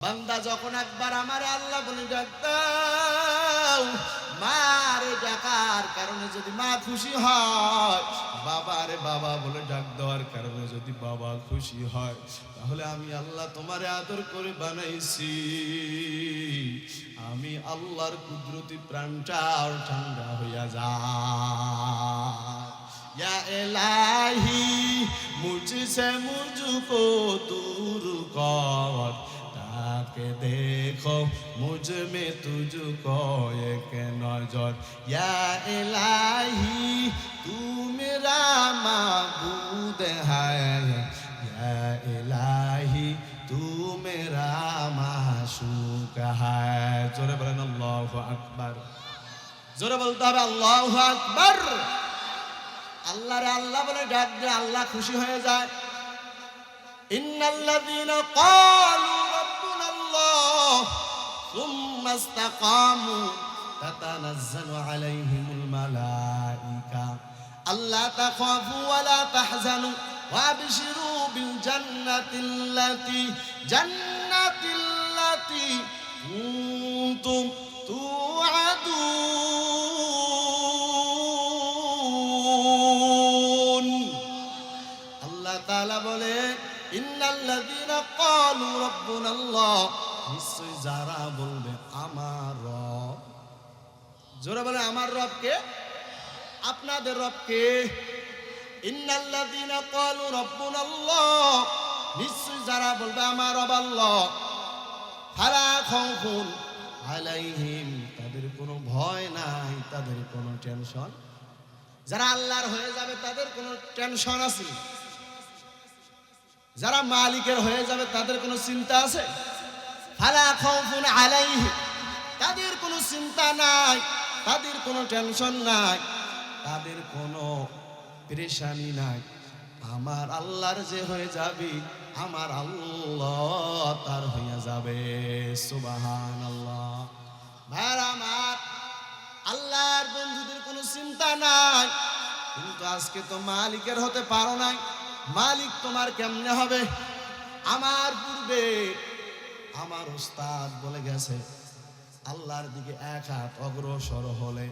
বান্দা যখন একবার আমারে আল্লাহ বলে ডাক দাও, মারে ডাকার কারণে যদি মা খুশি হয়, বাবারে বাবা বলে ডাক দেওয়ার কারণে যদি বাবা খুশি হয়, তাহলে আমি আল্লাহ তোমারে আদর করে বানাইছি। আমি আল্লাহর কুদরতি প্রাণটা ঠান্ডা হইয়া যায়। या इलाही मुझसे मुझको दूर कर, ताके देखो मुझ में तुझको एक नजर। या इलाही तू मेरा माबूद है, या इलाही तू मेरा माशूक है। जोरे बोलें अल्लाहु अकबर। जोरे बोलते हैं अल्लाहु अकबर। আল্লাহ রে আল্লাহ বলে ডাক দিয়ে আল্লাহ খুশি হয়ে যায়। ইন্নাল্লাযীনা ক্বালু রাব্বুনাল্লাহ সুম্মা ইসতাকামু তাতানাজ্জালু আলাইহিমুল মালায়েকা আল্লা তাখাফু ওয়া লা তাহজানু ওয়া আবশিরু বিল জান্নাতিল্লাতী কুনতুম তুআদুন। আল্লাহ তাআলা বলে ইন্নাল্লাযীনা ক্বালু রাব্বুনাল্লাহ, নিশ্চয় যারা বলবে আমার রব। জোরে বলে আমার রব কে? আপনাদের রব কে? ইন্নাল্লাযীনা ক্বালু রাব্বুনাল্লাহ, নিশ্চয় যারা বলবে আমার রব আল্লাহ, ফালা খাউফুন আলাইহিম, তাদের কোনো ভয় নাই, তাদের কোনো টেনশন। যারা আল্লাহর হয়ে যাবে তাদের কোনো টেনশন আছে? যারা মালিকের হয়ে যাবে তাদের কোনো চিন্তা আছে? ফালা খাউফুন আলাইহিম, তাদের কোনো চিন্তা নাই, তাদের কোনো টেনশন নাই, তাদের কোনো পেরেশানি নাই। আমার আল্লাহর যে হয়ে যাবে, আমার আল্লাহ তার হইয়া যাবে। সুবহানাল্লাহ। ভাইরা আমার, আল্লাহর বন্ধুদের কোনো চিন্তা নাই, কিন্তু আজকে তো মালিকের হতে পারো নাই। মালিক তোমার কেমনে হবে? আমার পূর্বে আমার উস্তাদ বলে গেছে, আল্লাহর দিকে এক হাত অগ্রসর হলে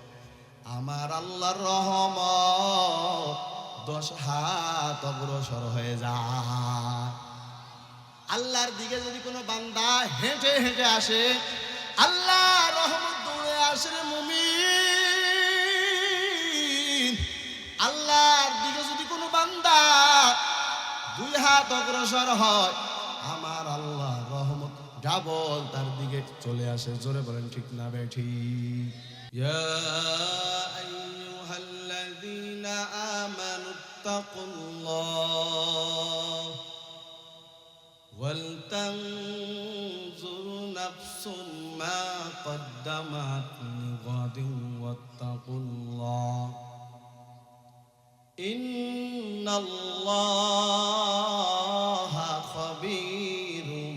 আমার আল্লাহর রহমত 10 হাত অগ্রসর হয়ে যায়। আল্লাহর দিকে যদি কোনো বান্দা হেঁটে হেঁটে আসে, আল্লাহর রহমত দৌড়ে আসে রে মুমিন। আল্লাহর দিকে যদি কোনো বান্দা 2 হাত অগ্রসর হয়, আমার আল্লাহর রহমত ডাবল তার দিকে চলে আসে। জোরে বলেন ঠিক না বেঠিক? ইয়া আইয়ুহাল্লাযীনা আমানু ইত্তাকুল্লাহ ওয়াল তানজুর নাফসুম মা কদ্দামাত লিগাদিন ওয়াত্তাকুল্লাহ ইন্নাল্লাহা খাবীরুম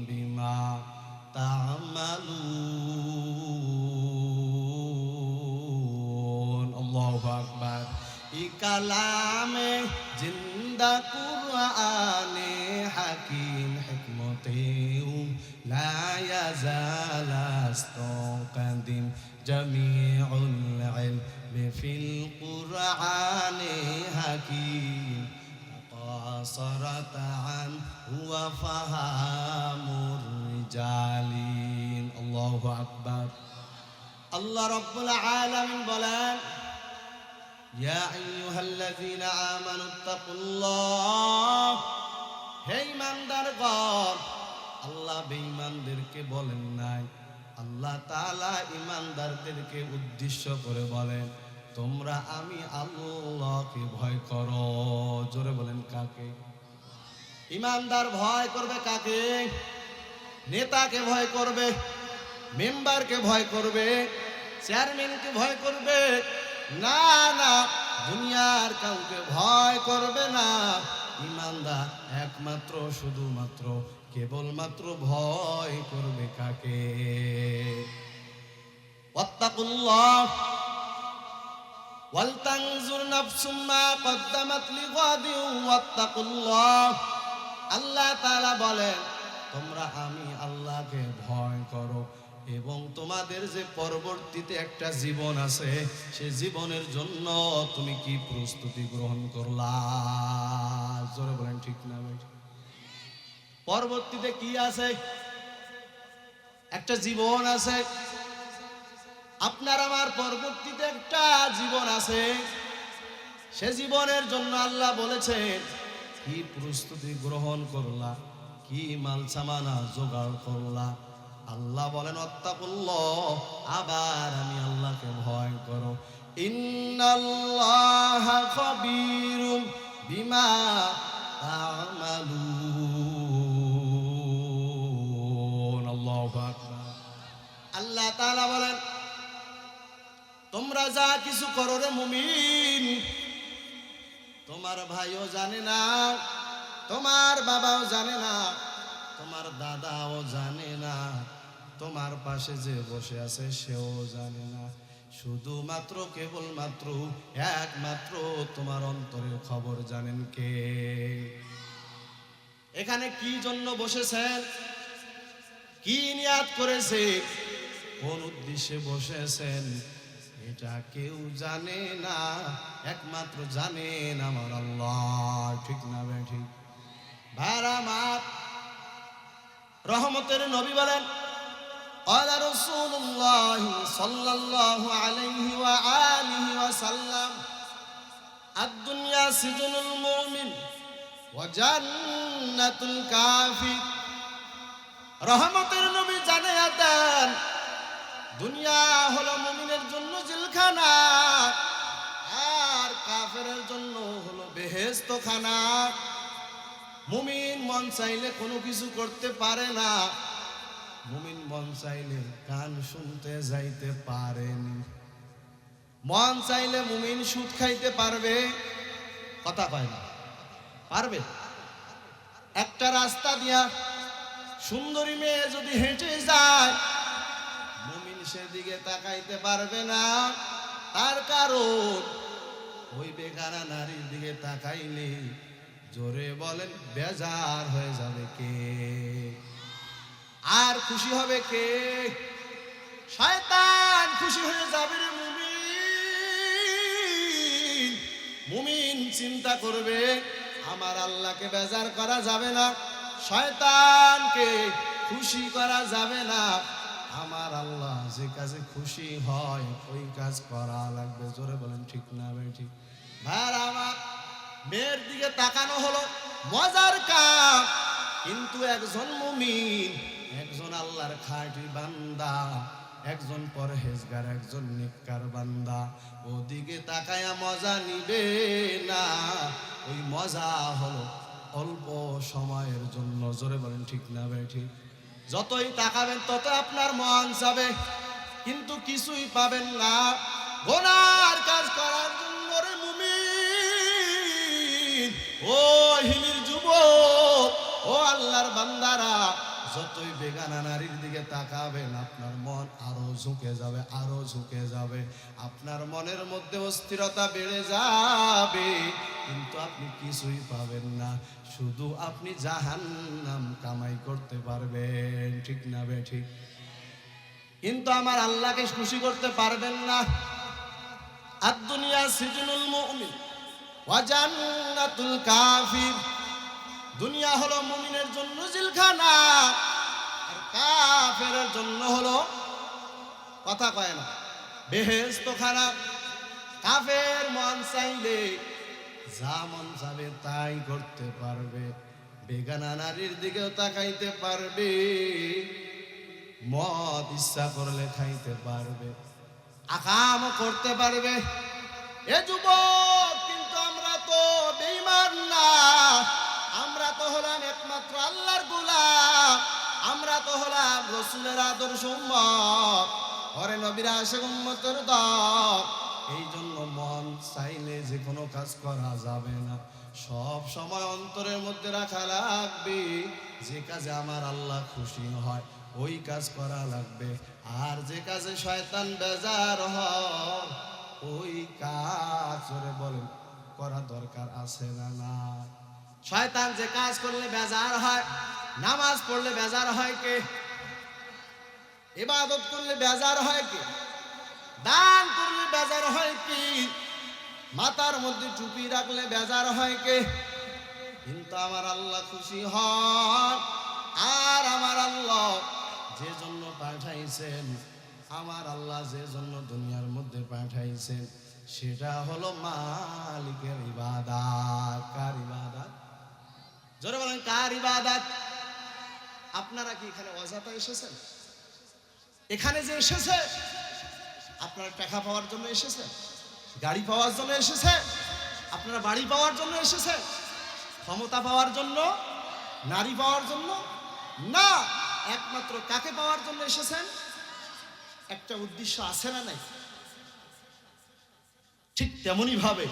বিমা তা'মালুন। আল্লাহু আকবার। ই কালামে জিন্দা কুরআনে হাকিম হিকমতেও লা ইয়াজাল আস্তাকাদিম জামিউল ইলমি ফিল কুরআনে হাকিম قاصرت عنه وفهام الرجالين। الله أكبر। الله رب العالمين বলেন, يا أيها الذين آمنوا اتقوا الله, হে ঈমানদারগণ, আল্লাহ বেঈমানদেরকে বলেন নাই, আল্লাহ তাআলা ঈমানদারদেরকে উদ্দেশ্য করে বলেন, তোমরা আমি আল্লাহকে ভয় করো। জোরে বলেন কাকে? ঈমানদার ভয় করবে কাকে? নেতাকে ভয় করবে, মেম্বারকে ভয় করবে, চেয়ারম্যানকে ভয় করবে? না না, দুনিয়ার কাউকে ভয় করবে না। ঈমানদার একমাত্র শুধুমাত্র কেবলমাত্র ভয় করবে কাকে? ওয়াত্তাকুল্লাহ ওয়াল তানজুর নাফসুম মা কদ্দামাত লিগাদিন ওয়াত্তাকুল্লাহ। আল্লাহ তাআলা বলেন, তোমরা আমি আল্লাহকে ভয় করো এবং তোমাদের যে পরবর্তীতে একটা জীবন আছে সে জীবনের জন্য তুমি কি প্রস্তুতি গ্রহণ করলা? জোরে বলেন ঠিক না ভাই? পরবর্তীতে কি আছে? একটা জীবন আছে। আপনার আমার পরবর্তীতে একটা জীবন আছে। সে জীবনের জন্য আল্লাহ বলেছেন কি প্রস্তুতি গ্রহণ করলা, কি মাল সামানা জোগাড় করলা। আল্লাহ বলেন ওয়াত্তাকুল্লাহ, আবার আমি আল্লাহকে ভয় করো। ইন্নাল্লাহা খাবীরুম বিমা তা'মালুন। আল্লাহু আকবার। আল্লাহ তাআলা বলেন তোমরা যা কিছু করো রে মুমিন, তোমার ভাইও জানে না, তোমার বাবাও জানে না, তোমার দাদাও জানে না, তোমার পাশে যে বসে আছে সেও জানে না। শুধুমাত্র কেবলমাত্র একমাত্র তোমার অন্তরের খবর জানেন কে? এখানে কি জন্য বসেছেন, কি নিয়াত করেছে, কোন উদ্দেশ্যে বসেছেন, এটা কেউ জানে না, একমাত্র জানেন আমার আল্লাহ। ঠিক না ভাই? ঠিক ভাইরা আমার, রহমতের নবী বলেন ক্বালা রাসূলুল্লাহ সাল্লাল্লাহু আলাইহি ওয়া আলিহি ওয়াসাল্লাম আদ-দুনিয়া সিজনুল মুমিন ওয়া জান্নাতুল কাফির। রহমতের নবী জানিয়ে দেন দুনিয়া হলো মুমিনের জন্য জেলখানা, আর কাফেরের জন্য হলো বেহেশতখানা। মুমিন মন চাইলে কোনো কিছু করতে পারে না, মুমিন মন চাইলে গান শুনতে যাইতে পারেনি, মন চাইলে মুমিন সুদ খাইতে পারবে, কথা কয় না, পারবে। একটা রাস্তা দিয়া সুন্দরী মেয়ে যদি হেঁটে যায় মুমিন সেদিকে তাকাইতে পারবে না, তার কারণ ওই বেগানা নারীর দিকে তাকাইলে জোরে বলেন বেজার হয়ে যাবে কে? আর খুশি হবে কে? শয়তান খুশি হয়ে যাবে রে মুমিন। মুমিন চিন্তা করবে আমার আল্লাহকে বেজার করা যাবে না, শয়তানকে খুশি করা যাবে না, আমার আল্লাহ যে কাজে খুশি হয় ওই কাজ করা লাগবে। জোরে বলেন ঠিক না ভাই? ঠিক ভাইরা আমার, মেয়ের দিকে তাকানো হলো মজার কাজ, কিন্তু একজন মুমিন, একজন আল্লাহর খাঁটি বান্দা, একজন পরহেজগার, একজন নেককার বান্দা ওদিকে তাকায়া মজা নিবে না। ওই মজা হলো অল্প সময়ের জন্য। জোরে বলেন ঠিক না ভাই? ঠিক যতই তাকাবেন তত আপনার মন যাবে, কিন্তু কিছুই পাবেন না। গোনার কাজ করার জন্য রে মুমিন, ও হিলির যুবক, ও আল্লাহর বান্দারা, যতই বেগানা নারীর দিকে তাকাবেন আপনার মন আরো ঝুঁকে যাবে, আরো ঝুঁকে যাবে, আপনার মনের মধ্যে অস্থিরতা বেড়ে যাবে, কিন্তু আপনি কিছুই পাবেন না, শুধু আপনি জাহান্নাম কামাই করতে পারবেন। ঠিক না বে? ঠিক। কিন্তু আমার আল্লাহকে খুশি করতে পারবেন না। আদ-দুনিয়া সিজনুল মুমিন ওয়া জান্নাতুল কাফির। দুনিয়া হলো মুমিনের জন্য জেলখানা, আর কাফেরের জন্য হলো, কথা কয় না, বেহেশতখানা। কাফের মন চাইলে যা মন যাবে তাই করতে পারবে, বেগানা নারীর দিকেও তাকাইতে পারবে, মদ ইচ্ছা করলে খাইতে পারবে, আকামও করতে পারবে। এ যুবক, কিন্তু আমরা তো বেঈমান না, আমরা তো হলাম একমাত্র আল্লাহর গোলাম, আমরা তো হলাম রাসূলের আদর্শ উম্মত, ওরে নবীর আশিক উম্মতের দল। এই জন্য মন চাইলে যে কোনো কাজ করা যাবে না, সব সময় অন্তরের মধ্যে রাখা লাগবে যে কাজে আমার আল্লাহ খুশি হয় ওই কাজ করা লাগবে, আর যে কাজে শয়তান বেজার হয় ওই কাজ ওরে বলেন করা দরকার আছে না? না। শয়তান যে কাজ করলে বেজার হয় নামাজ পড়লে বেজার হয় কে? ইবাদত করলে বেজার হয় কে? দান করলে বেজার হয় কি? মাথার মধ্যে টুপি রাখলে বেজার হয় কে? কিন্তু আমার আল্লাহ খুশি হন। আর আমার আল্লাহ যে জন্য পাঠাইছেন, আমার আল্লাহ যে জন্য দুনিয়ার মধ্যে পাঠাইছেন, সেটা হলো মালিকের ইবাদত। কার ইবাদত? জোরে বলেন, কার ইবাদত? আপনারা কি এখানে অযথা এসেছেন? এখানে যে এসেছে, আপনারা টাকা পাওয়ার জন্য এসেছেন? গাড়ি পাওয়ার জন্য এসেছে? আপনারা বাড়ি পাওয়ার জন্য এসেছে? ক্ষমতা পাওয়ার জন্য? নারী পাওয়ার জন্য? না, একমাত্র কাকে পাওয়ার জন্য এসেছেন? একটা উদ্দেশ্য আছে না নাই? ঠিক তেমনি ভাবে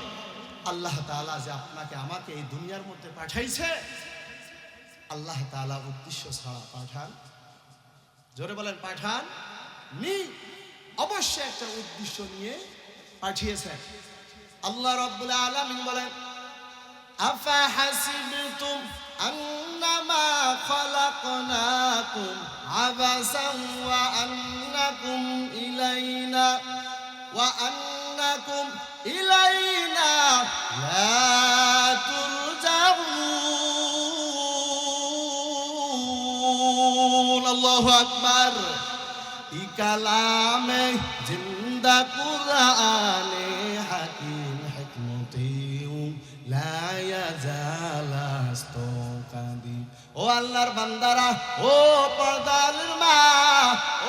আল্লাহ তাআলা যে আপনাকে আমাকে এই দুনিয়ার মধ্যে পাঠাইছে, আল্লাহ তাআলা উদ্দেশ্য ছাড়া পাঠান? জোরে বলেন, পাঠান নি। অবশ্যই একটা উদ্দেশ্য নিয়ে পাঠিয়েছেন। আল্লাহ রাব্বুল আলামিন বলেন, আফা হাসিবতুম আন্নামা খালাকনাকুম আবাসান ওয়া আন্নাকুম ইলাইনা লা তুরজাউন। আল্লাহু আকবার। ই কালামে জিন্দা কুরআনে হাকিম হিকমতিউ লা ইয়াজালাস্তু কাদি। ও আল্লাহর বান্দারা, ও পর্দার মা,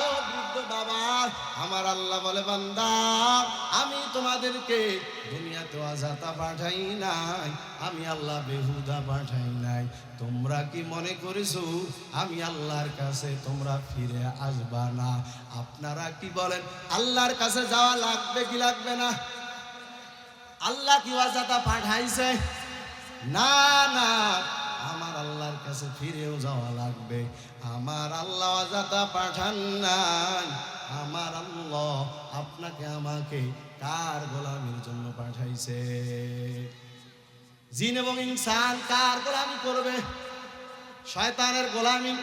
ও বৃদ্ধ বাবা, আমার আল্লাহ বলে, বান্দা আমি তোমাদেরকে দুনিয়াতে অযথা পাঠাই নাই, আমি আল্লাহ বেহুদা পাঠাই নাই। তোমরা কি মনে করেছো আমি আল্লাহর কাছে তোমরা ফিরে আসবা না? আপনারা কি বলেন, আল্লাহর কাছে যাওয়া লাগবে কি লাগবে না? আল্লাহ কি অযথা পাঠাইছে? না না, আমার আল্লাহর কাছে ফিরেও যাওয়া লাগবে। আমার আল্লাহ অযথা পাঠান নাই। আমার আল্লাহ আপনাকে আমাকে কার গোলামির জন্য পাঠাইছে? জিন এবং ইনসান কার গোলামি করবে? শয়তানের গোলামি,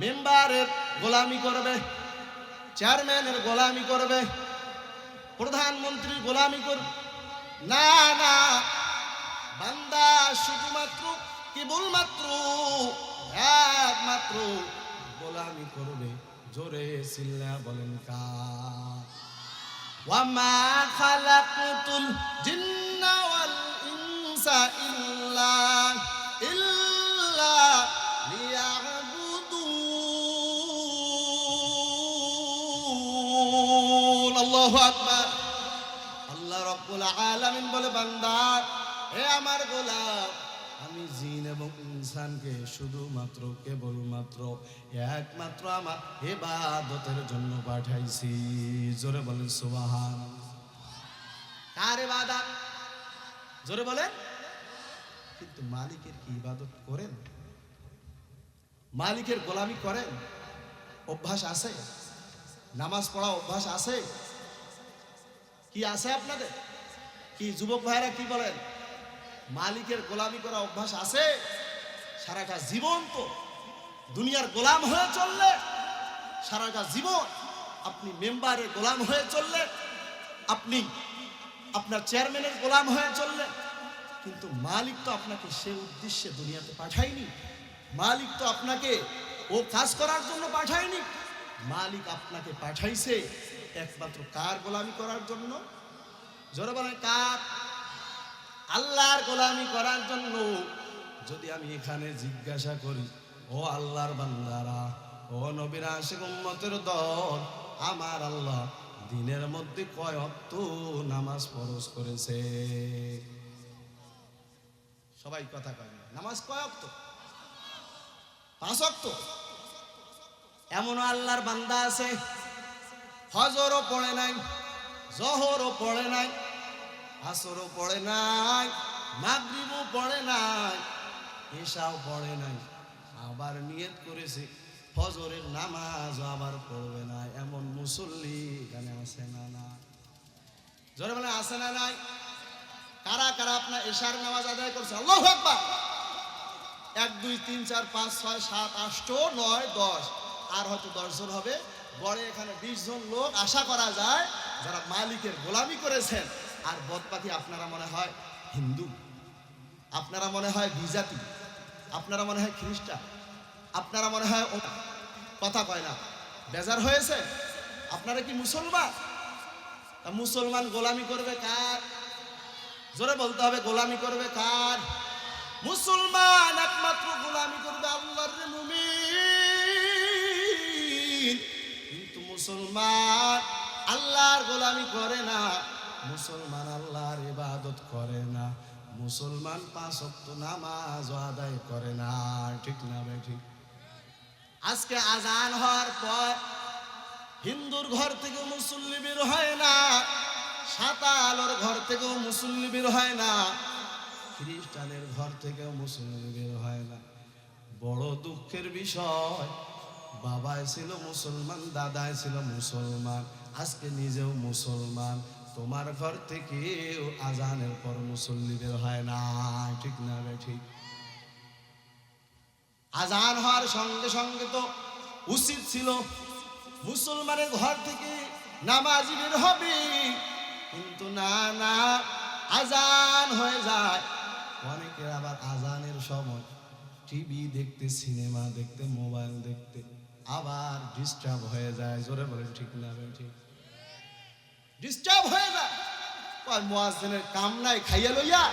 মেম্বারের গোলামি করবে, চেয়ারম্যানের গোলামি করবে, প্রধানমন্ত্রীর গোলামি করবে? না না, বান্দা শুধুমাত্র কেবলমাত্র একমাত্র গোলামি করবে। জোরে চিল্লা বলেন, কার? ওয়ামা খালাকতুল জিন্না ওয়াল ইনসা ইল্লা লিয়াবুদুন। আল্লাহু আকবার। আল্লাহ রাব্বুল আলামিন বলে, বান্দা হে আমার গোলাম, আমি জিন এবং ইনসানকে শুধুমাত্র কেবলমাত্র একমাত্র আমার ইবাদতের জন্য পাঠাইছি। জোরে বলেন সুবহানাল্লাহ। কার ইবাদত? জোরে বলেন। কিন্তু মালিকের কি ইবাদত করেন? মালিকের গোলামি করেন? অভ্যাস আছে? নামাজ পড়া অভ্যাস আছে? কি আছে আপনাদের? কি যুবক ভাইরা কি বলেন? মালিকের গোলামি করা অভ্যাস আছে? সারাটা জীবন তো দুনিয়ার গোলাম হয়ে চললে, সারাটা জীবন আপনি মেম্বারের গোলাম হয়ে চললে, আপনি আপনার চেয়ারম্যানের গোলাম হয়ে চললে, কিন্তু মালিক তো আপনাকে সে উদ্দেশ্যে দুনিয়াতে পাঠায়নি। মালিক তো আপনাকে ও কাজ করার জন্য পাঠায়নি। মালিক আপনাকে পাঠাইছে একমাত্র কার গোলামি করার জন্য? জোরে বলেন, কার? আল্লাহর গোলামি করার জন্য। যদি আমি এখানে জিজ্ঞাসা করি, ও আল্লাহর বান্দারা, ও নবীর আশিক উম্মতের দল, আমার আল্লাহ দিনের মধ্যে কয় ওয়াক্ত নামাজ ফরজ করেছে? সবাই কথা কয় না। নামাজ কয় ওয়াক্ত? 5 ওয়াক্ত। এমন আল্লাহর বান্দা আছে ফজরও পড়ে নাই, জোহরও পড়ে নাই, আসরও পড়ে নাই, মাগরিবও পড়ে নাই, ইশাও পড়ে নাই, আবার নিয়ত করেছে ফজরের নামাজও আবার পড়বে না। এমন মুসল্লি এখানে আছে না? না, জোরে বলে আছে না নাই? কারা কারা আপনার ইশার নামাজ আদায় করছে? আল্লাহু আকবার। 1 2 3 4 5 6 7 8 9 10 আর হয়তো 10 জন হবে। গড়ে এখানে 20 জন লোক আশা করা যায় যারা মালিকের গোলামি করেছেন। আর বদবাকি আপনারা মনে হয় হিন্দু, আপনারা মনে হয় বিজাতি, আপনারা মনে হয় খ্রিস্টান, আপনারা মনে হয় কথা কয় না। বেজার হয়েছে? আপনারা কি মুসলমান? তা মুসলমান গোলামি করবে কার? জোরে বলতে হবে, গোলামি করবে কার? মুসলমান একমাত্র গোলামি করবে আল্লাহর মুমিন। কিন্তু মুসলমান আল্লাহর গোলামি করে না, মুসলমান আল্লাহর ইবাদত করে না, মুসলমান 5 ওয়াক্ত নামাজ আদায় করে না। ঠিক না ভাই? ঠিক। আজকে আজান হওয়ার পর হিন্দুর ঘর থেকেও মুসল্লি বের হয় না, সাতালোর ঘর থেকেও মুসল্লি বের হয় না, খ্রিস্টানের ঘর থেকেও মুসল্লি বের হয় না। বড় দুঃখের বিষয়, বাবাই ছিল মুসলমান, দাদাই ছিল মুসলমান, আজকে নিজেও মুসলমান, তোমার ঘর থেকেও আজানের পর মুসল্লি বের হয় না। ঠিক না ভাই? ঠিক। আজান হওয়ার সঙ্গে সঙ্গে তো উচিত ছিল মুসলমানের ঘর থেকে নামাজি বের হবে, কিন্তু না না, আজান হয়ে যায়। অনেকের আবার আজানের সময় টিভি দেখতে, সিনেমা দেখতে, মোবাইল দেখতে আবার ডিস্টার্ব হয়ে যায়। জোরে বলেন ঠিক না ভাই? ঠিক। ডিস্টার্ব হয়ে যায়। মুয়াজ্জিনের কাম নাই, খাইয়া লইয়া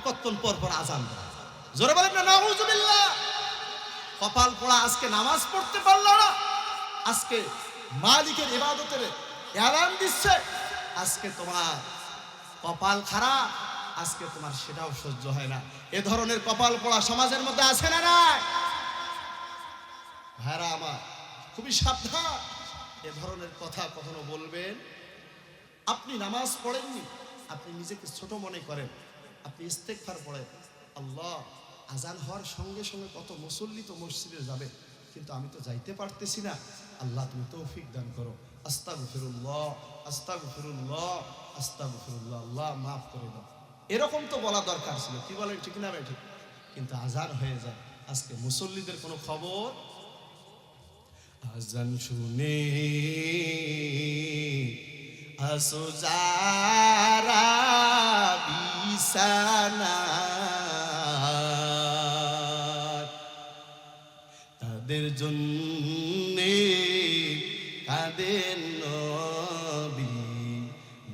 কতক্ষণ পর পর আজান দেয়। জোরে বলেন না নাউজুবিল্লাহ। কপাল পোড়া, আজকে নামাজ পড়তে পারল না, আজকে মালিকের ইবাদতের এলান দিচ্ছে, আজকে তোমার কপাল খারাপ, আজকে তোমার সেটাও সহ্য হয় না। এ ধরনের কপাল পোড়া সমাজের মধ্যে আছে না নাই? ভাইরা আমার, খুবই সাবধান। এ ধরনের কথা কখনো বলবেন? আপনি নামাজ পড়েননি, আপনি নিজেকে ছোট মনে করেন, আপনি ইস্তেগফার পড়েন, আল্লাহ আজান হওয়ার সঙ্গে সঙ্গে কত মুসল্লি তো মসজিদে যাবে, কিন্তু আমি তো যাইতে পারতেছি না, আল্লাহ তুমি তৌফিক দান করো। আস্তাগফিরুল্লাহ, আস্তাগফিরুল্লাহ, আস্তাগফিরুল্লাহ, আল্লাহ মাফ করে দাও। এরকম তো বলা দরকার ছিল। কি বলেন ঠিক না ভাই? ঠিক। কিন্তু আজান হয়ে যায়, আজকে মুসল্লিদের কোনো খবর। আজান শুনে আসো যারা বিছানা, তাদের জন্যে কাঁদেন নবী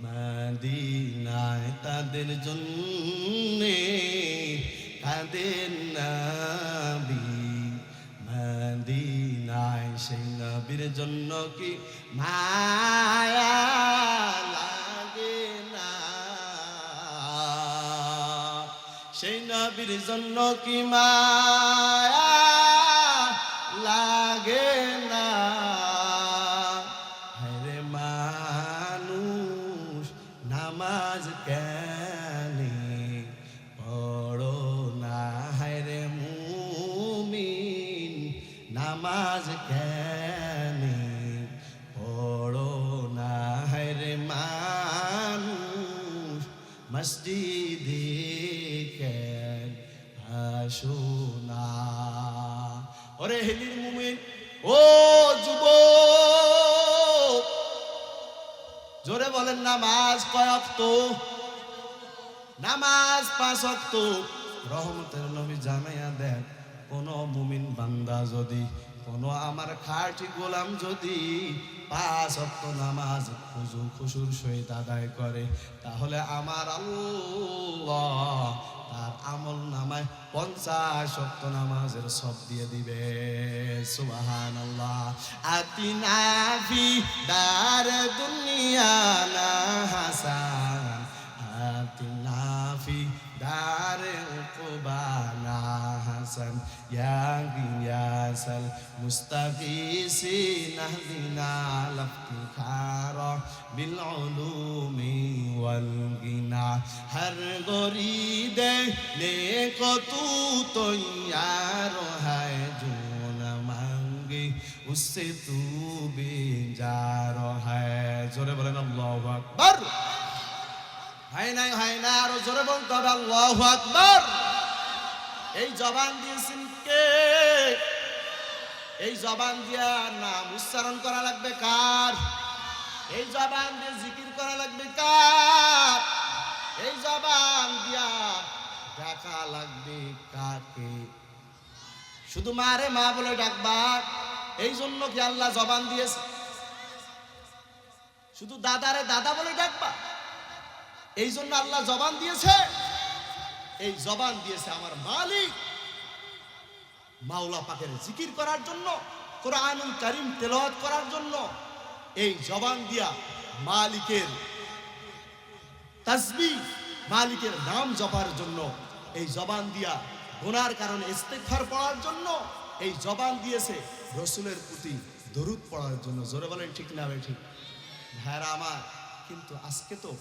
মদিনায়, তাদের জন্যে কাঁদেন নবী মদিনায়। সেই নবীর জন্য কি মায়া লাগে না? সেই নবীর জন্য কি মায়া লাগে না? হরে মানুষ নামাজ কেনে পড়ো না? হরে মুমিন নামাজ কেনে পড়ো না? হরে মানুষ মসজিদে কেন আসো না? ওরে হেলির মুমিন, ও যুবক, জোরে বলেন নামাজ কয় ওয়াক্ত? নামাজ 5 ওয়াক্ত। রহমতের নবী জানাইয়া দেন, কোন মুমিন বান্দা যদি, কোন আমার খাঁটি গোলাম যদি 5 ওয়াক্ত নামাজ খুশু খুশুর সহিত আদায় করে, তাহলে আমার আল্লাহ তার আমল নামায় 50 ওয়াক্ত নামাজের সব দিয়ে দিবে। সুবহানাল্লাহ। আতিনা ফি দার দুনিয়া না হাসান, আতিনা ফি দার উকবা না হাসান, ইয়া গিয়াসাল মুস্তাগীসিন আহদিনা লাফতিখারা বিল উলুমি ওয়াল গিনা। হর গরিদে নেকো তু তৈয়ার হায়, जो न मांगे उससे तू बेजार है। জোরে বলেন আল্লাহু আকবার। হয় না, আরো জোরে বলতে হবে আল্লাহু আকবার। এই জবান দিয়েছেন কে? এই জবান দিয়া নাম উচ্চারণ করা লাগবে কার? এই জবান দিয়ে জিকির করা লাগবে কার? এই জবান দিয়া ডাকা লাগবে কাকে? শুধু মারে মা বলে ডাকবা, এই জন্য কি আল্লাহ জবান দিয়েছে? শুধু দাদারে দাদা বলে ডাকবা, এই জন্য আল্লাহ জবান দিয়েছে? এই জবান দিয়েছে আমার মালিক মাওলা পাকের জিকির করার জন্য, কোরআনুল কারীম তেলাওয়াত করার জন্য। এই জবান দিয়া মালিকের তাসবিহ, মালিকের নাম জপার জন্য। এই জবান দিয়া গুনার কারণে ইস্তেগফার পড়ার জন্য। এই জবান দিয়েছে রাসূলের প্রতি দরুদ পড়ার জন্য। জোরে বলেন ঠিক না ভাই? ঠিক ভাইরা আমার, কিন্তু আজকে তো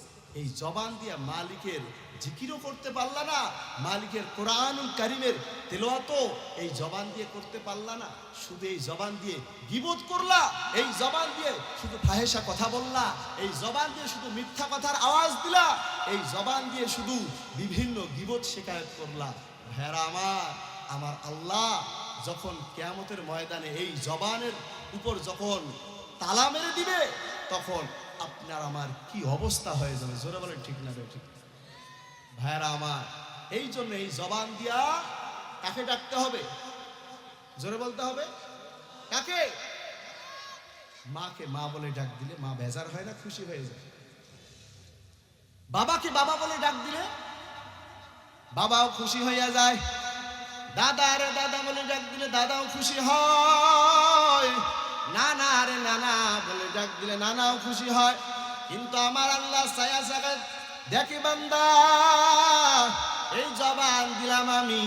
এই জবান দিয়া মালিকের জিকিরও করতে পারলা না, মালিকের কোরআনুল কারীমের তেলাওয়াতও এই জবান দিয়ে করতে পারলা না। শুধু এই জবান দিয়ে গীবত করলা, এই জবান দিয়ে শুধু ফাহেসা কথা বললা, এই জবান দিয়ে শুধু মিথ্যা কথার আওয়াজ দিলা, এই জবান দিয়ে শুধু বিভিন্ন গীবত শিকায়ত করলা। ভাইরা আমার, আমার আল্লাহ যখন কিয়ামতের ময়দানে এই জবানের উপর যখন তালা মেরে দিবে, তখন আপনার আমার কি অবস্থা হয়ে যাবে? জোরে বলেন ঠিক না ঠিক? ভাইরা আমার, এই জন্য এই জবান দিয়া কাকে ডাকতে হবে? জোরে বলতে হবে কাকে? মাকে মা বলে ডাক দিলে মা বেজার হয় না, খুশি হয়ে যায়? বাবাকে বাবা বলে ডাক দিলে বাবাও খুশি হইয়া যায়। দাদা রে দাদা বলে ডাক দিলে দাদাও খুশি হয়। নানা রে নানা বলে ডাক দিলে নানাও খুশি হয়। কিন্তু আমার আল্লাহ ছায়া ছায়া দেখে বান্দা, এই জবান দিলাম আমি,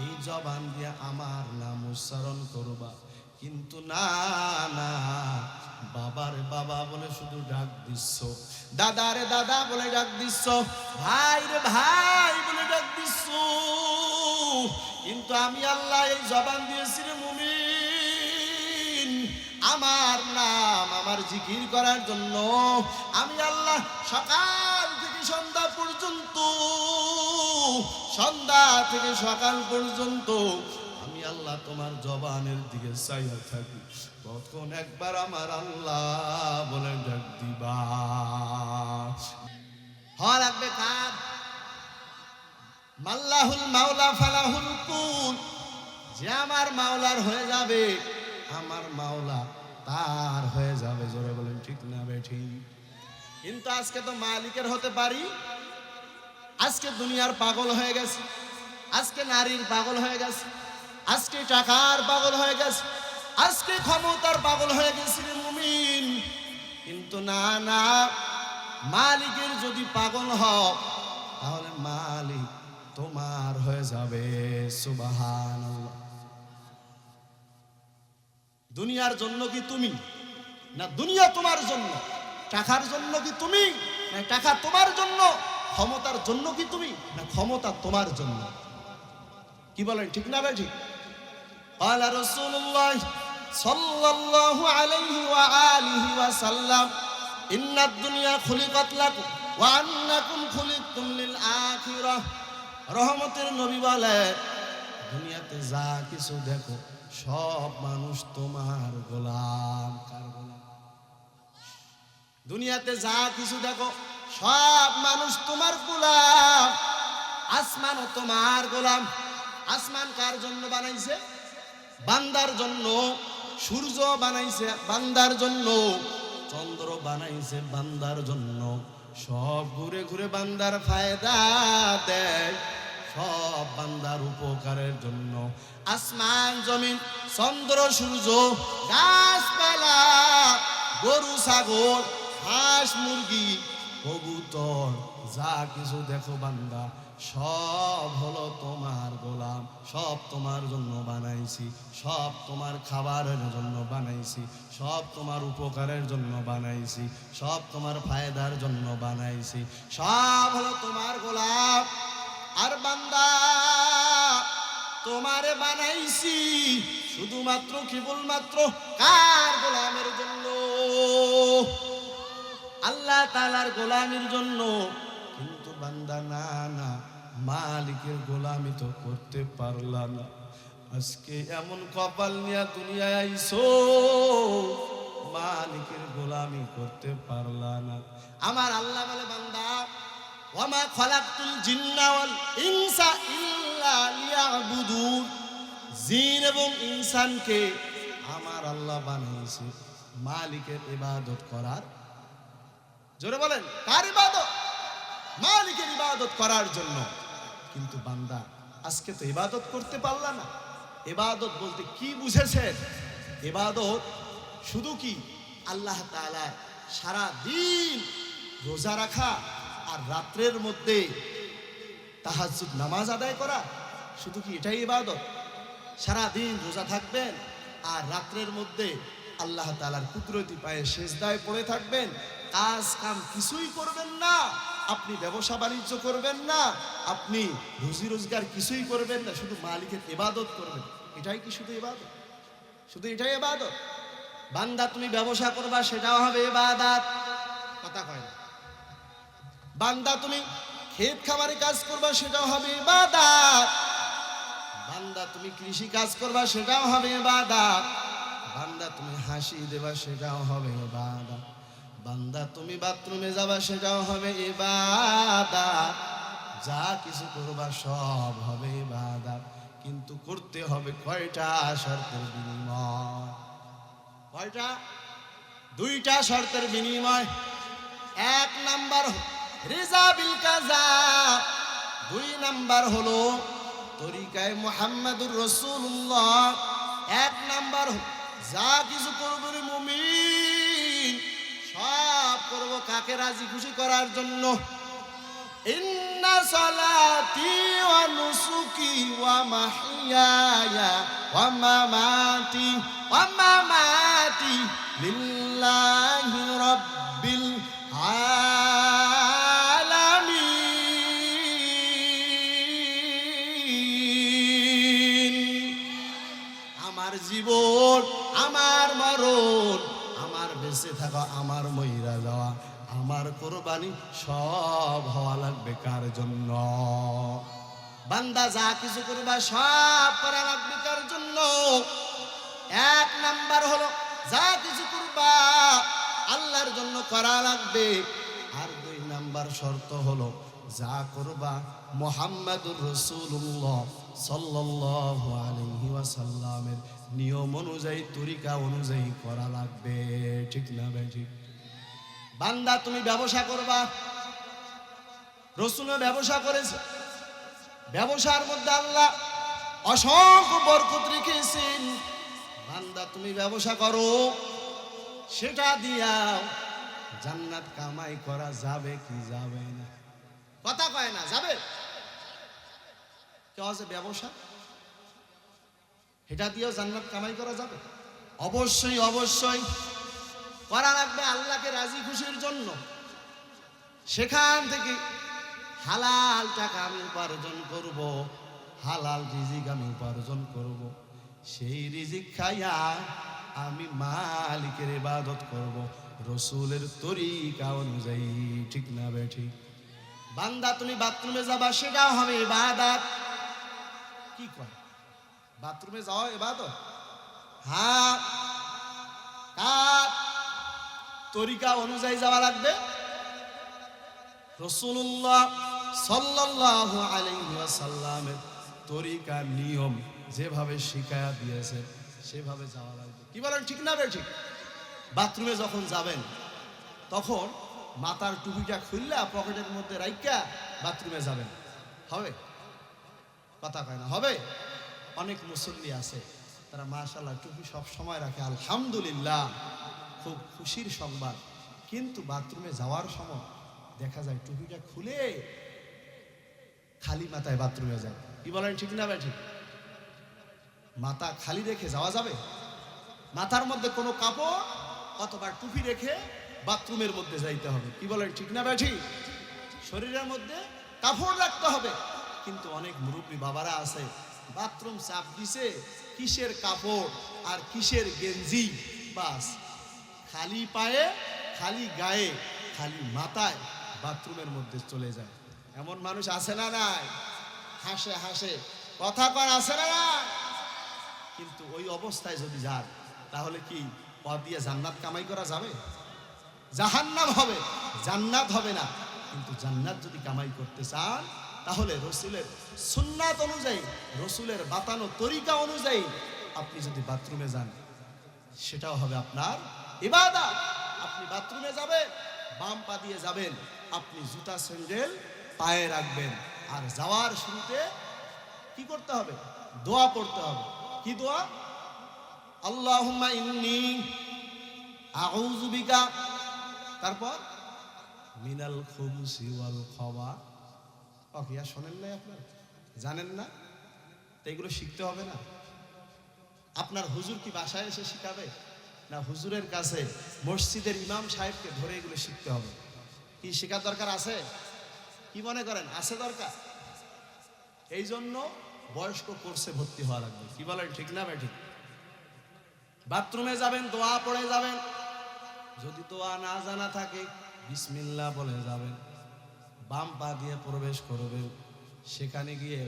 এই জবান দিয়ে আমার নাম উচ্চারণ করবা, কিন্তু না না, বাবারে বাবা বলে শুধু ডাক দিচ্ছ, দাদারে দাদা বলে ডাক দিচ্ছ, ভাই রে ভাই বলে ডাক দিচ্ছ। কিন্তু আমি আল্লাহ এই জবান দিয়েছি রে মুমিন, আমার নাম আমার জিকির করার জন্য। আমি আল্লাহ সকাল থেকে সন্ধ্যা পর্যন্ত, সন্ধ্যা থেকে সকাল পর্যন্ত আমি আল্লাহ তোমার জবানের দিকে চাইয়া থাকি, তখন একবার আমার আল্লাহ বলে ডাক দিবা। হওয়া লাগবে কার? মাল্লাহুল মাওলা ফালাহুল কুল। যে আমার মাওলার হয়ে যাবে, আমার মাওলা তার হয়ে যাবে। জোরে বলেন ঠিক না বেঠি? কিন্তু আজকে তো মালিকের হতে পারি, আজকে দুনিয়ার পাগল হয়ে গেছে, আজকে নারীর পাগল হয়ে গেছে, আজকে টাকার পাগল হয়ে গেছে, আজকে ক্ষমতার পাগল হয়ে গেছে রে মুমিন। কিন্তু না না, মালিকের যদি পাগল হও, তাহলে মালিক তোমার হয়ে যাবে। সুবহানাল্লাহ। দুনিয়ার জন্য কি তুমি, না দুনিয়া তোমার জন্য? টাকার জন্য কি তুমি, না টাকা তোমার জন্য? ক্ষমতার জন্য কি তুমি, না ক্ষমতা তোমার জন্য? কি বলেন ঠিক না ভাই? ঠিক। قال رسول الله صلى الله عليه وآله وسلم إن الدنيا خلقت لكم وأنكم خلقتم للآخرة। রহমতের নবী বলে, দুনিয়াতে যা কিছু দেখো সব মানুষ তোমার গোলাম। কার গোলাম? দুনিয়াতে যা কিছু দেখো সব মানুষ তোমার গোলাম। আসমানও তোমার গোলাম। আসমান কার জন্য বানাইছে? বান্দার জন্য। সূর্য বানাইছে বান্দার জন্য, চন্দ্র বানাইছে বান্দার জন্য। সব ঘুরে ঘুরে বান্দার ফায়দা দেয়, সব বান্দার উপকারের জন্য। আসমান জমিন, চন্দ্র সূর্য, গাছপালা, গরু ছাগল, হাঁস মুরগি, কবুতর, যা কিছু দেখো বান্দা সব হলো তোমার গোলাম। সব তোমার জন্য বানাইছি, সব তোমার খাবারের জন্য বানাইছি, সব তোমার উপকারের জন্য বানাইছি, সব তোমার ফায়দার জন্য বানাইছি, সব হলো তোমার গোলাম। আর বান্দা, তোমারে বানাইছি শুধুমাত্র কেবলমাত্র কার গোলামের জন্য? আল্লাহ তাআলার গোলামের জন্য। কিন্তু বান্দা না না, মালিকের গোলামি তো করতে পারলা না। আজকে এমন কপাল নিয়ে দুনিয়ায় আইছো, মালিকের গোলামি করতে পারলা না। আমার আল্লাহ বলে, বান্দা ওয়ামা খালাকতুল জিন্না ওয়াল ইনসা ইল্লা লিয়াবুদুন, জিন এবং ইনসানকে আমার আল্লাহ বানিয়েছে মালিকের ইবাদত করার। জোরে বলেন, কার ইবাদত? মালিকের ইবাদত করার জন্য। কিন্তু বান্দা আজকে তো ইবাদত করতে পারলা না। ইবাদত বলতে কি বুঝেছেন? ইবাদত শুধু কি আল্লাহ তাআলা সারা দিন রোজা রাখা আর রাত্রের মধ্যে তাহাজ্জুদ নামাজ আদায় করা, শুধু কি এটাই ইবাদত? সারা দিন রোজা থাকবেন আর রাত্রের মধ্যে আল্লাহ তাআলার কুদরতি পায়ে সেজদায় পড়ে থাকবেন, কাজ কাম কিছুই করবেন না, আপনি ব্যবসা বাণিজ্য করবেন না, আপনি রুজি রোজগার কিছুই করবেন না, শুধু মালিকের ইবাদত করবেন, এটাই কি শুধু ইবাদত? শুধু এটাই ইবাদত? বান্দা তুমি ব্যবসা করবা, সেটাও হবে ইবাদত। কথা কয় না। বান্দা তুমি ক্ষেত খামারে কাজ করবা, সেটাও হবে ইবাদত। বান্দা তুমি কৃষি কাজ করবা, সেটাও হবে ইবাদত। বান্দা তুমি হাসি দেবা, সেটাও হবে ইবাদত। বান্দা তুমি বাথরুমে যাবা, সেটাও হবে ইবাদত। যা কিছু করবা সব হবে ইবাদত, কিন্তু করতে হবে কয়টা শর্তের বিনিময়? কয়টা? দুইটা শর্তের বিনিময়। এক নাম্বার রিজা বিল কাজা, দুই নাম্বার হলো তরিকায় মুহাম্মাদুর রাসূলুল্লাহ। এক নাম্বার যা কিছু করবে রে মুমিন, সব করব কাকে রাজি খুশি করার জন্য। ইন্না সালাতি ওয়া নুসুকি ওয়া মাহইয়ায়া ওয়া মামাতি লিল্লাহি রাব্বিল আলামিন। আমার জীবন, আমার মরণ, আমার বেঁচে থাকা, আমার মইরা যাওয়া, আমার কোরবানি সব হওয়া লাগবে কার জন্য? বান্দা যা কিছু করবা সব করা লাগবে কার জন্য? এক নাম্বার হলো যা কিছু করবা আল্লাহর জন্য করা লাগবে। আর দুই নাম্বার শর্ত হলো যা করবা মুহাম্মাদুর রাসূলুল্লাহ সাল্লাল্লাহু আলাইহি ওয়াসাল্লামের নিয়ম অনুযায়ী, তরিকা অনুযায়ী করা লাগবে। ঠিক না ভাই? ঠিক। বান্দা তুমি ব্যবসা করবা, রাসূলও ব্যবসা করেছে, ব্যবসার মধ্যে আল্লাহ অসংখ্য বরকত রেখেছেন। বান্দা তুমি ব্যবসা করো, সেটা দিয়া জান্নাত কামাই করা যাবে কি যাবে না? কথা কয় না, যাবে? কেউ আছে ব্যবসা, এটা দিয়েও জান্নাত কামাই করা যাবে? অবশ্যই অবশ্যই করা লাগবে আল্লাহকে রাজি খুশির জন্য। সেখান থেকে হালাল টাকা আমি উপার্জন করব, হালাল রিজিক আমি উপার্জন করব, সেই রিজিক খাইয়া আমি মালিকের ইবাদত করব রাসূলের তরিকা অনুযায়ী। ঠিক না বে? ঠিক। বান্দা তুমি বাথরুমে যাবা, সেটাও হবে ইবাদত। কি কয়? বাথরুমে যাওয়া ইবাদত? হ্যাঁ। কার তরিকা অনুযায়ী যাওয়া লাগবে? রাসূলুল্লাহ সাল্লাল্লাহু আলাইহি ওয়াসাল্লামের তরিকা, নিয়ম যেভাবে শিখায়া দিয়েছে সেভাবে যাওয়া লাগবে। কি বলেন? ঠিক না বে? ঠিক। বাথরুমে যখন যাবেন তখন মাথার টুপিটা খুললা পকেটের মধ্যে রাইখা বাথরুমে যাবেন, হবে? কথা কয় না, হবে? অনেক মুসল্লি আছে, তারা মাশাআল্লাহ টুপি সব সময় রাখে, আলহামদুলিল্লাহ, খুব খুশির সংবাদ। কিন্তু বাথরুমে যাওয়ার সময় দেখা যায় টুপিটা খুলে খালি মাথায় বাথরুমে যায়। কি বলেন? ঠিক না ভাই? ঠিক। মাথা খালি রেখে যাওয়া যাবে? মাথার মধ্যে কোনো কাপড় অথবা টুপি রেখে বাথরুমের মধ্যে যাইতে হবে। কি বলেন? ঠিক না ভাই? ঠিক। শরীরের মধ্যে কাপড় রাখতে হবে। কিন্তু অনেক মুরব্বী বাবারা আছে, বাথরুম চাপ দিছে, কিসের কাপড় আর কিসের গেঞ্জি, বাস খালি পায়ে, খালি গায়ে, খালি মাথায় বাথরুমের মধ্যে চলে যায়। এমন মানুষ আছে না নাই? হাসে হাসে কথা কর আছে না, কিন্তু ওই অবস্থায় যদি যান তাহলে কি পথ দিয়ে জান্নাত কামাই করা যাবে? জাহান্নাম হবে, জান্নাত হবে না। কিন্তু জান্নাত যদি কামাই করতে চান তাহলে রসুলের সুন্নাত অনুযায়ী, রসুলের বাতানো তরিকা অনুযায়ী আপনি যদি বাথরুমে যান সেটাও হবে আপনার ইবাদত। আপনি বাথরুমে যাবেন, বাম পা দিয়ে যাবেন, আপনি জুতা স্যান্ডেল পায়ে রাখবেন, আর যাওয়ার শুরুতে কি করতে হবে? দোয়া পড়তে হবে। কি দোয়া? আল্লাহুম্মা ইন্নী আউযু বিকা, তারপর মিনাল খুবুসি ওয়াল খাবা। কি আর শোনেন নাই আপনারা? জানেন না? তো এগুলো শিখতে হবে না? আপনার হুজুর কি বাসায় এসে শিখাবে? না হুজুরের কাছে মসজিদের ইমাম সাহেবকে ধরে এগুলো শিখতে হবে? কি শেখার দরকার আছে? কি মনে করেন আছে দরকার? এই জন্য বয়স্ক কোর্সে ভর্তি হওয়া লাগবে। কি বলেন, ঠিক না ভাই? ঠিক। বাথরুমে যাবেন, দোয়া পড়ে যাবেন। যদি দোয়া না জানা থাকে বিসমিল্লাহ বলে যাবেন। বাম পা দিয়ে প্রবেশ করবেন, সেখানে গিয়ে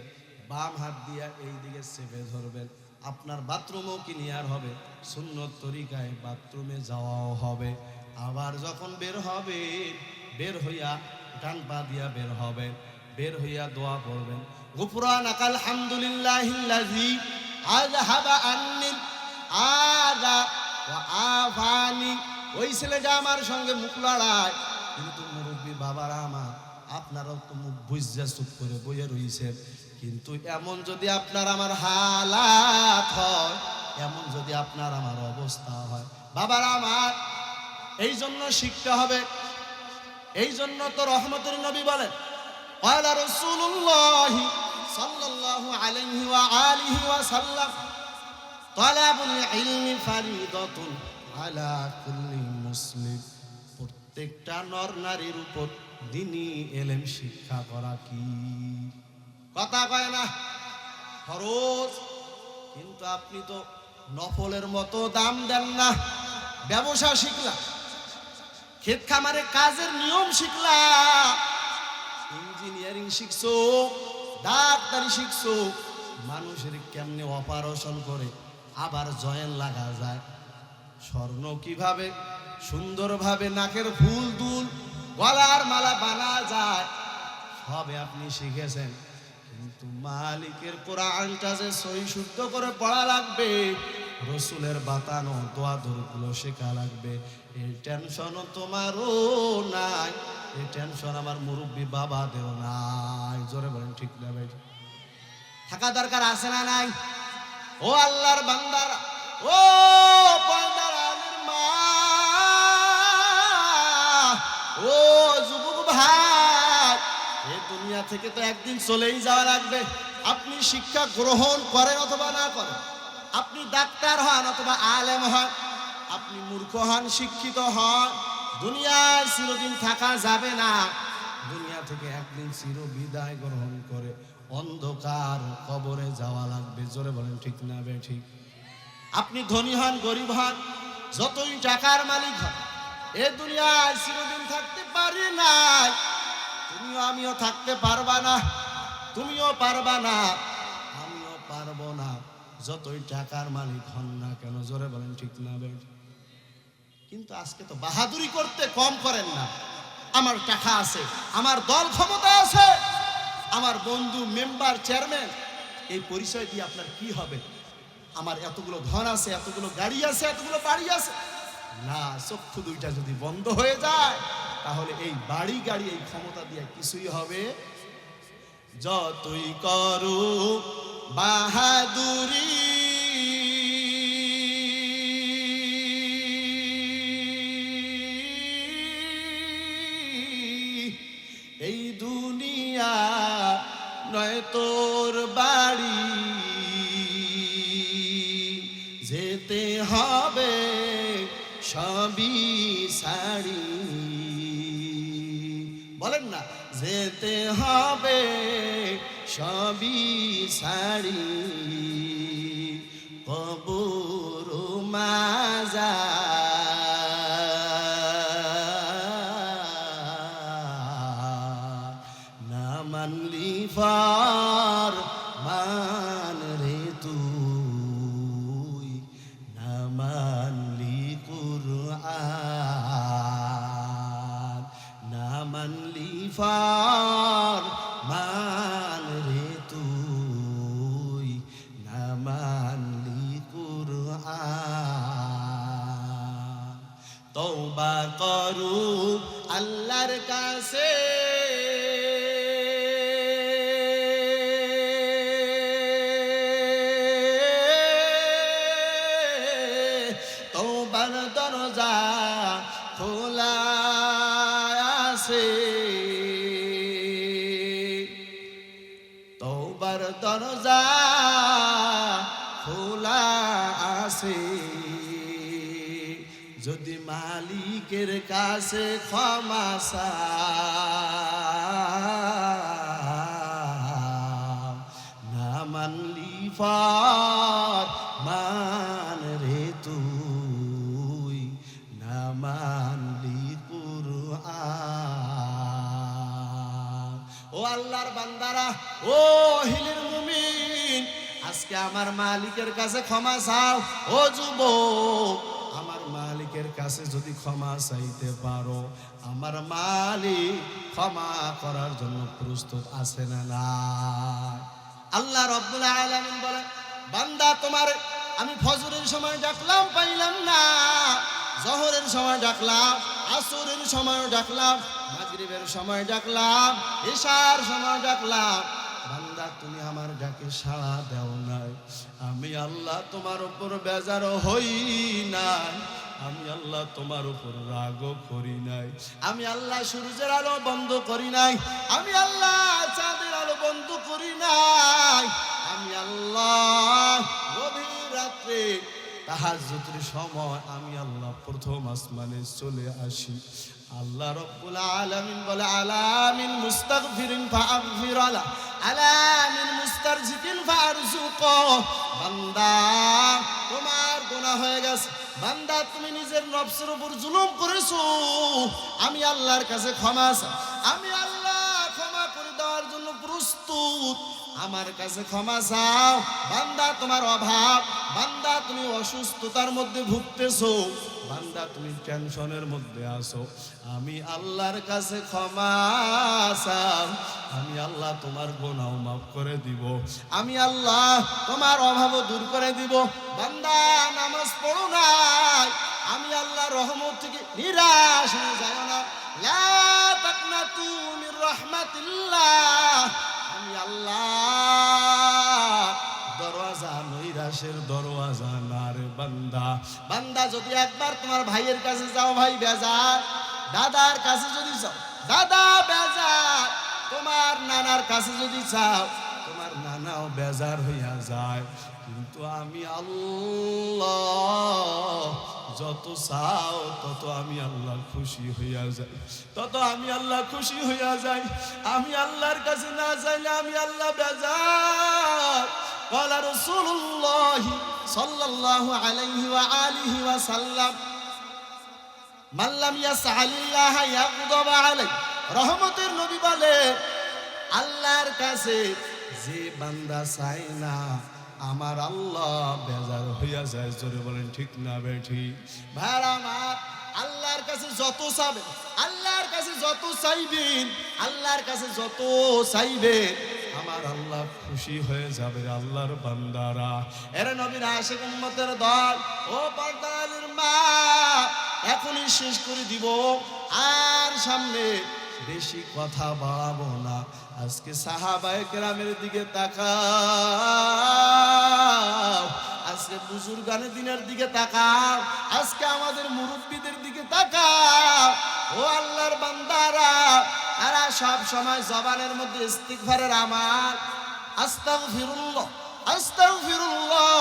বাম হাত দিয়ে এই দিকে চেপে ধরবেন। আপনার বাথরুমও ক্লিয়ার হবে, সুন্নত তরিকায় বাথরুমে যাওয়াও হবে। আবার যখন বের হবে, বের হইয়া ডান পা দিয়া বের হবে, বের হইয়া দোয়া পড়বেন। গুফরানাকাল হামদুলিল্লাহিল্লাযী আযহাবা আন্নি আযা ওয়া আফানি। ওই ছেলেটা আমার সঙ্গে মুখ লড়ায়, কিন্তু মুরব্বী বাবারা আমার, আপনারাও তো মুখ বুঝা চুপ করে বইয়ে রইছেন। কিন্তু এমন যদি আপনার আমার হালাত হয়, এমন যদি আপনার আমার অবস্থা হয়, বাবারা আমার, এই জন্য শিখতে হবে। এই জন্য তো রহমতের নবী বলেন, ক্বালা রাসূলুল্লাহ সাল্লাল্লাহু আলাইহি ওয়া আলিহি ওয়া সাল্লাম, তালাবুল ইলমি ফারিদাতুন আলা কুল্লি মুসলিম। প্রত্যেকটা নর নারীর উপর দ্বীনি ইলম শিক্ষা করা কি কথা কয় না? ফরজ। কিন্তু আপনি তো নফলের মতো দাম দেন না। ব্যবসা শিখলা, ক্ষেত খামারে কাজের নিয়ম শিখলা, ইঞ্জিনিয়ারিং শিখছো, ডাক্তারি শিখছো, মানুষের কেমনে অপারেশন করে আবার জয়েন লাগা যায়, স্বর্ণ কিভাবে সুন্দরভাবে নাকের ফুল দুল গলার মালা বানা যায়, সবে আপনি শিখেছেন। কিন্তু মালিকের কোরআনটা যে সহি শুদ্ধ করে পড়া লাগবে, রসুলের বাতানো দোয়া দরুদগুলো শেখা লাগবে, এই টেনশনও তোমারও নাই, এই টেনশন আমার মুরব্বী বাবাদেরও নাই। জোরে বলেন ঠিক না ভাই? থাকা দরকার আছে না নাই? ও আল্লাহর বান্দারা, ও পর্দার আলীর মা, ও যুবক ভাই, এই দুনিয়া থেকে তো একদিন চলেই যাওয়া লাগবে। আপনি শিক্ষা গ্রহণ করেন অথবা না করেন, আপনি ডাক্তার হন অথবা আলেম হন, আপনি মূর্খ হন শিক্ষিত হন, দুনিয়ায় চিরদিন থাকা যাবে না। দুনিয়া থেকে একদিন চির বিদায় গ্রহণ করে অন্ধকার কবরে যাওয়া লাগবে। জোরে বলেন ঠিক না বে ঠিক? আপনি ধনী হন গরিব হন, যতই টাকার মালিক হন, এ দুনিয়ায় চিরদিন থাকতে পারি না। তুমিও আমিও থাকতে পারবা না, তুমিও পারবা না, আমিও পারবো না, যতই টাকার মালিক হন না কেন। জোরে বলেন ঠিক না বে? কিন্তু আজকে তো বাহাদুরি করতে কম করেন না। আমার টাকা আছে, আমার দল ক্ষমতা আছে, আমার বন্ধু মেম্বার চেয়ারম্যান, এই পরিচয় দিয়ে আপনার কি হবে? আমার এতগুলো ধন আছে, এতগুলো গাড়ি আছে, এতগুলো বাড়ি আছে। না, চক্ষু দুইটা যদি বন্ধ হয়ে যায় তাহলে এই বাড়ি গাড়ি এই ক্ষমতা দিয়ে কিছুই হবে। যতই করো বাহাদুরি, এই দুনিয়া নয় তোর বাড়ি, যেতে হবে সবই সারি। বলেন না, যেতে হবে সবই সারি, কবর মাজার না মানলি মান রে তুই না মানলি কুরআন। তওবা করু আল্লাহর কাছে, তওবার দরজা খোলা আছে, তওবার দরজা খোলা আছে। যদি মালিকের কাছে ক্ষমা চাও, না মানলি মান রে তুই না মানলি কুরআন। ও আল্লাহর বান্দারা, ও হিলের মুমিন, আজকে আমার মালিকের কাছে ক্ষমা চাও। ও যুবক, আমার মালিকের কাছে যদি ক্ষমা চাইতে পারো, আমার মালিক ক্ষমা করার জন্য প্রস্তুত আছে না নাই? আল্লাহ রাব্বুল আলামিন বলে, বান্দা তোমার আমি ফজরের সময় ডাকলাম পাইলাম না, জোহরের সময় ডাকলাম, আসরের সময় ডাকলাম, মাগরিবের সময় ডাকলাম, ইশার সময় ডাকলাম, বান্দা তুমি আমার ডাকে সাড়া দাও নাই। আমি আল্লাহ তোমার উপর বেজার হই নাই, আমি আল্লাহ তোমার উপর রাগও করি নাই, আমি আল্লাহ সূর্যের আলো বন্ধ করি নাই, আমি আল্লাহ চাঁদের আলো বন্ধ করি নাই, আমি আল্লাহ গভীর রাত্রে তাহাজ্জুদের সময় আমি আল্লাহ প্রথম আসমানে চলে আসি। আল্লাহ রাব্বুল আলামিন বলে, আলামিন মুস্তাগফিরিন ফাগফির আলা, আলামিন মুস্তারজিকিন ফারজুকু। বান্দা তোমার গুনাহ হয়ে গেছে, বান্দা তুমি নিজের নফসের উপর জুলুম করেছো, আমি আল্লাহর কাছে ক্ষমা চাই, আমি আল্লাহ ক্ষমা করে দেওয়ার জন্য প্রস্তুত, আমার কাছে ক্ষমা চাও। বান্দা তোমার অভাব, বান্দা তুমি অসুস্থতার মধ্যে ভুগতেছো, বান্দা তুমি টেনশনের মধ্যে আছো, আমি আল্লাহর কাছে ক্ষমা চাও, আমি আল্লাহ তোমার গুনাহ মাফ করে দিব, আমি আল্লাহ তোমার অভাবও দূর করে দিব। বান্দা নামাজ পড়ো নাই, আমি আল্লাহর রহমত থেকে নিরাশ হয়ে যাও না, লা তাকনাতু মির রাহমাতিল্লাহ, আমি আল্লাহ দরওয়াজা নৈরাশের দরওয়াজা না রে বান্দা। বান্দা যদি একবার তোমার ভাইয়ের কাছে যাও, ভাই বেজার, দাদার কাছে যদি যাও, দাদা বেজার, তোমার নানার কাছে যদি যাও, তোমার নানাও বেজার হইয়া যায়, কিন্তু আমি আল্লাহ যত চাও তত আমি আল্লাহ খুশি হইয়া যাই, তত আমি আল্লাহ খুশি হইয়া যাই। আমি আল্লাহর কাছে না যাইলে আমি আল্লাহ বেজার। قال رسول الله صلى الله عليه وآله وسلم من لم يسأل الله يغضب عليه। রহমতের নবী বলে, আল্লাহর কাছে যে বান্দা চায় না, আমার আল্লাহ বেজার হইয়া যায়। জোরে বলেন ঠিক না বেঠি? ভাইরা আমার, আল্লাহর কাছে যত চাবেন, আল্লাহর কাছে যত চাইবেন, আল্লাহর কাছে যত চাইবেন, আমার আল্লাহ খুশি হয়ে যাবে। আল্লাহর বান্দারা, এরা নবীর আশিক উম্মতের দল, ও পর্দার মা, এখনই শেষ করে দিব, আর সামনে বেশি কথা বাড়াবো না। আজকে সাহাবায়ে কেরামের দিকে তাকাও, আজকে বুজুর্গানে দিনের দিকে তাকাও, আজকে আমাদের মুরব্বীদের দিকে তাকাও। ও আল্লাহর বান্দারা, তারা সব সময় জবানের মধ্যে ইস্তিগফারের আমাল, আস্তাগফিরুল্লাহ আস্তাগফিরুল্লাহ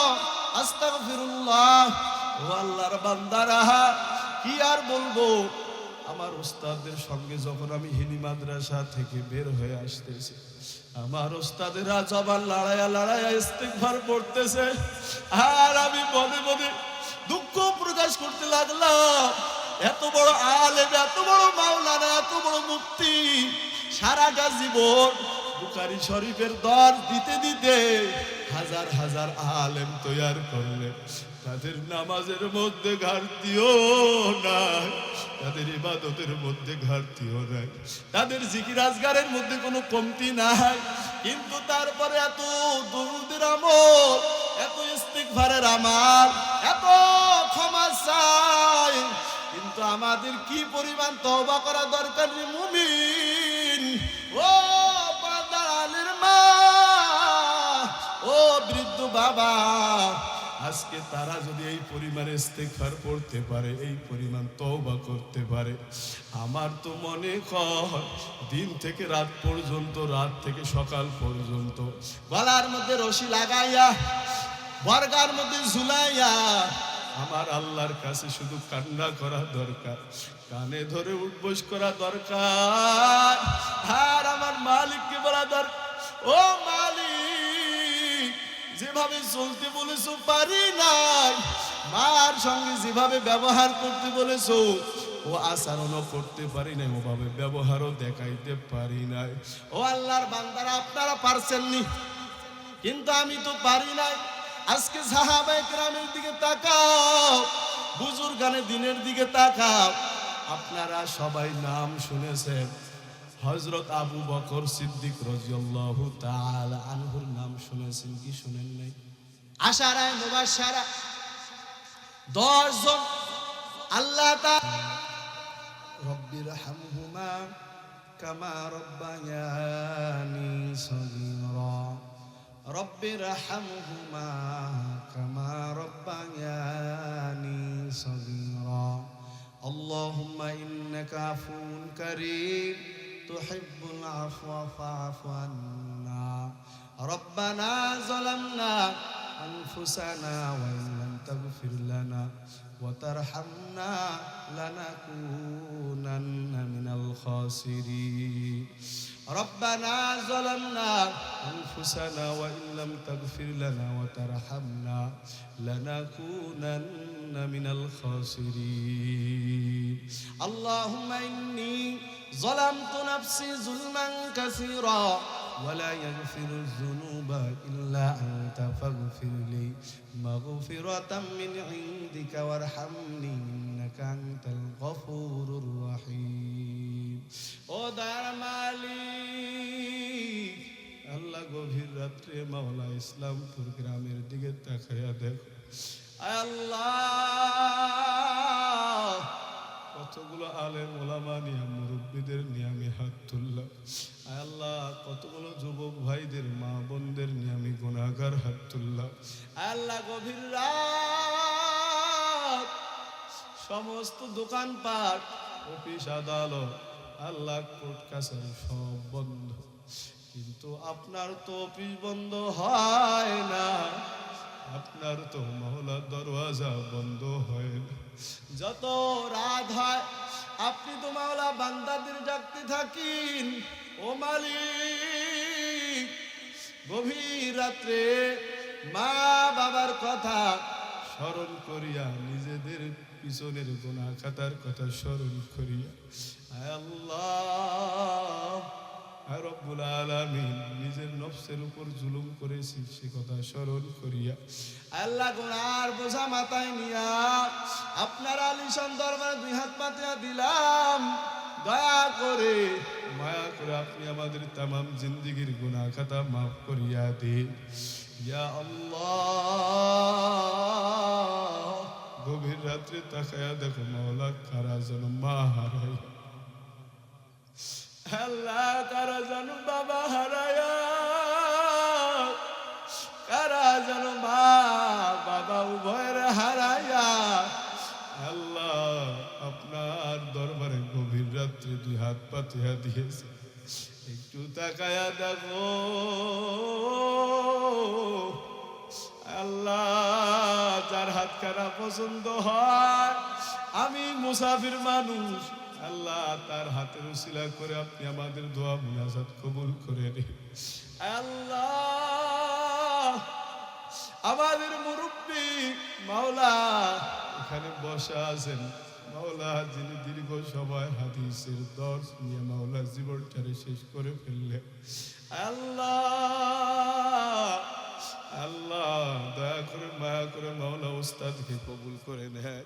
আস্তাগফিরুল্লাহ। ও আল্লাহর বান্দারা, কি আর বলবো, আমার উস্তাদের সঙ্গে যখন আমি হিলি মাদ্রাসা থেকে বের হয়ে আসতেছি, আমার উস্তাদেরা জবান লড়াইয়া লড়াইয়া ইস্তিগফার পড়তেছে, আর আমি মনে মনে দুঃখ প্রকাশ করতে লাগলাম। এত বড় আলেম, এত বড় মাওলানা, এত বড় মুফতি, সারাটা জীবন বুখারী শরীফের দর দিতে দিতে হাজার হাজার আলেম তৈয়ার করলেন, তাদের নামাজের মধ্যে ঘাটতিও নাই, তাদের ইবাদতের মধ্যে ঘাটতিও নাই, তাদের জিকির আজগারের মধ্যে কোনো কমতি নাই, কিন্তু তারপরে এত দুরূদের আমল, এত ইস্তিগফারের আমল, এত ক্ষমা চাই, কিন্তু আমাদের কি পরিমাণ তওবা করা দরকার রে মুমিন। ও বাদালের মা, ও বৃদ্ধ বাবা, আজকে তারা যদি এই পরিমাণে ইস্তিগফার পড়তে পারে, এই পরিমাণ তওবা করতে পারে, আমার তো মনে হয় দিন থেকে রাত পর্যন্ত, রাত থেকে সকাল পর্যন্ত গলার মধ্যে রশি লাগাইয়া, বর্গার মধ্যে ঝুলাইয়া আমার আল্লাহর কাছে শুধু কান্না করা দরকার, কানে ধরে উঠবোস করা দরকার, আর আমার মালিককে বলা দরকার, ও মালিক, যেভাবে চলতে বলেছো পারি নাই, মার সঙ্গে যেভাবে ব্যবহার করতে বলেছো ও আচরণও করতে পারি নাই, ওভাবে ব্যবহারও দেখাইতে পারি নাই। ও আল্লাহর বান্দারা, আপনারা পারছেননি, কিন্তু আমি তো পারি নাই। আজকে সাহাবায়ে কেরামের দিকে তাকাও, বুজুর্গানে দিনের দিকে তাকাও, আপনারা সবাই নাম শুনেছেন, হযরত আবু বকর সিদ্দিক রাদিয়াল্লাহু তাআলা আনহুর নাম শুনেছেন কি শুনেন নাই? আশারায়ে মুবাশশারা 10 জন আল্লাহ তাআলা রব্বিরহামহুমা কামা রব্বায়ানি সগীরা, রব্বিরহামহুমা কামা রব্বায়ানি সগীরা, আল্লাহুম্মা ইন্নাকা আফুউন কারীম তুহিব্বুল আফওয়া ফা'ফু আন্না, রব্বানা যালামনা আনফুসানা ওয়া ইল্লাম তাগফির লানা ওয়া তারহামনা লানাকুনান্না মিনাল খাসিরিন, রব্বানা যালামনা আনফুসানা ওয়া ইল্লাম তাগফির লানা ওয়া তারহামনা লানাকুনান্না মিনাল খাসিরিন, আল্লাহুম্মা ইন্নী ظلمت نفسي ظلما كثيرا ولا يغفر الذنوب إلا أنت فاغفر لي مغفرة من عندك وارحمني إنك أنت الغفور الرحيم। ও দয়ার মালিক, আল্লাহ গভীর রাত্রে মাওলা ইসলামপুর গ্রামের দিকে তাকায়া দেখো, আল্লাহ কতগুলো আলেম ওলামা নিয়ে, মুরব্বীদের নিয়ে আমি হাত তুললাম, আল্লাহ কতগুলো যুবক ভাইদের, মা বোনদের নিয়ে আমি গুনাহগার হাত তুললাম, আল্লাহ গভীর রাত, সমস্ত দোকানপাট, অফিস আদালত, আল্লাহ কোর্ট কাছারি সব বন্ধ, কিন্তু আপনার তো অফিস বন্ধ হয় না, আপনার তো মাওলার দরওয়াজা বন্ধ হয় না, যত রাত হয় আপনি তো মাওলা বান্দাদের ডাকতে থাকেন। ও মালিক, গভীর রাত্রে মা বাবার কথা স্মরণ করিয়া, নিজেদের পিছনের গুনাহ খাতার কথা স্মরণ করিয়া, আয় আল্লাহ, আয় রব্বুল আলামিন, নিজের নফসের উপর জুলুম করেছি সে কথা স্মরণ করিয়া, আল্লাহ গুনার বোঝা মাথায় নিয়া আপনার আলিশান দরবারে 2 হাত পাতিয়া দিলাম, দয়া করে মায়া করে আপনি আমাদের तमाम জিন্দেগীর গুনাহ খাতা maaf করিয়া দিন ইয়া আল্লাহ। গভীর রাত্রে তাকায়া দেখো মাওলা, কারা যেন মা হারায়, আল্লাহ কারা যেন বাবা হারায়া, কারা যেন মা বাবা উভয়ের হারায়া, আল্লাহ আপনার দরবারে গভীর রাত্রে 2 হাত পাতিয়া দিয়েছে, একটু তাকায়া দেখো আল্লাহ, যার হাত খানা পছন্দ হয়, আমি মুসাফির মানুষ, আল্লাহ তার হাতের উসিলা করে আপনি আমাদের দোয়া মুনাজাত কবুল করে নিন। আল্লাহ আমাদের মুরব্বী মাওলা এখানে বসা আছেন, মাওলা যিনি দীর্ঘ সময় হাদিসের দর্শ নিয়ে মাওলা জীবনটারে শেষ করে ফেললেন, আল্লাহ আল্লাহ দয়া করে মায়া করে মাওলা উস্তাদকে কবুল করে নেয়।